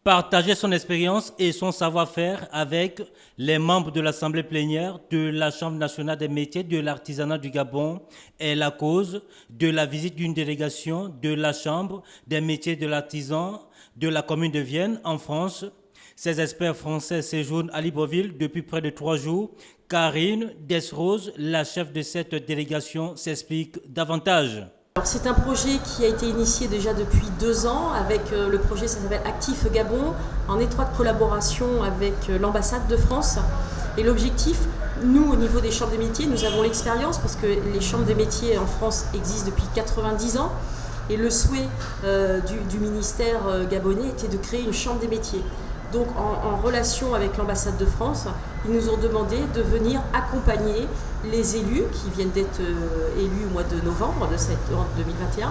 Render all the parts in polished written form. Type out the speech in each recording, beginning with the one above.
partager son expérience et son savoir-faire avec les membres de l'Assemblée plénière de la Chambre nationale des métiers de l'artisanat du Gabon est la cause de la visite d'une délégation de la Chambre des métiers de l'artisan de la commune de Vienne en France. Ces experts français séjournent à Libreville depuis près de 3 jours. Karine Desroses, la chef de cette délégation, s'explique davantage. C'est un projet qui a été initié déjà depuis 2 ans avec le projet, ça s'appelle Actif Gabon, en étroite collaboration avec l'ambassade de France. Et l'objectif, nous au niveau des chambres des métiers, nous avons l'expérience parce que les chambres des métiers en France existent depuis 90 ans. Et le souhait du ministère gabonais était de créer une chambre des métiers. Donc en relation avec l'ambassade de France, ils nous ont demandé de venir accompagner les élus qui viennent d'être élus au mois de novembre de 2021.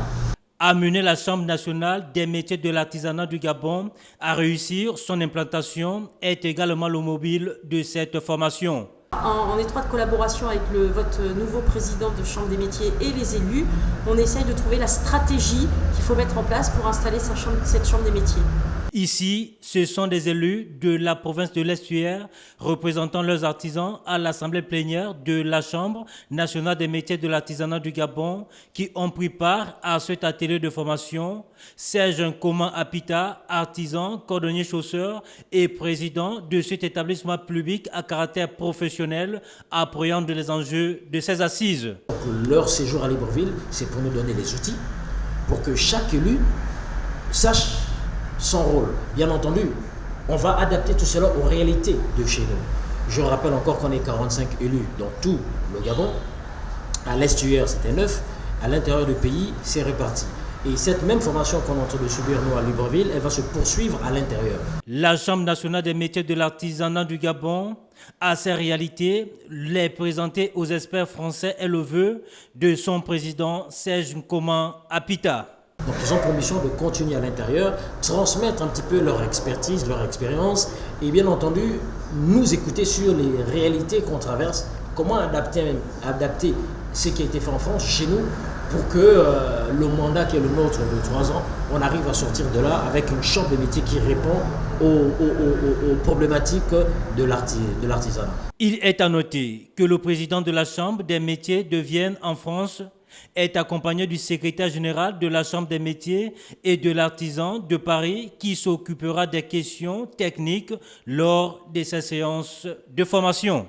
Amener la Chambre nationale des métiers de l'artisanat du Gabon à réussir son implantation est également le mobile de cette formation. En étroite collaboration avec votre nouveau président de Chambre des métiers et les élus, on essaye de trouver la stratégie qu'il faut mettre en place pour installer cette Chambre des métiers. Ici, ce sont des élus de la province de l'Estuaire représentant leurs artisans à l'Assemblée plénière de la Chambre nationale des métiers de l'artisanat du Gabon qui ont pris part à cet atelier de formation. Serge Nkoma Apita, artisan, cordonnier chausseur et président de cet établissement public à caractère professionnel, appréhende les enjeux de ces assises. Leur séjour à Libreville, c'est pour nous donner les outils pour que chaque élu sache son rôle. Bien entendu, on va adapter tout cela aux réalités de chez nous. Je rappelle encore qu'on est 45 élus dans tout le Gabon. À l'Estuaire, c'était 9. À l'intérieur du pays, c'est réparti. Et cette même formation qu'on est en train de subir, nous, à Libreville, elle va se poursuivre à l'intérieur. La Chambre nationale des métiers de l'artisanat du Gabon, à ses réalités, les présenter aux experts français est le vœu de son président Serge Nkoma Apita. Donc ils ont pour mission de continuer à l'intérieur, transmettre un petit peu leur expertise, leur expérience et bien entendu nous écouter sur les réalités qu'on traverse, comment adapter ce qui a été fait en France chez nous pour que le mandat qui est le nôtre de 3 ans, on arrive à sortir de là avec une chambre de métiers qui répond aux problématiques de l'artisanat. Il est à noter que le président de la Chambre des métiers de Vienne en France est accompagné du secrétaire général de la Chambre des métiers et de l'artisan de Paris qui s'occupera des questions techniques lors de ces séances de formation.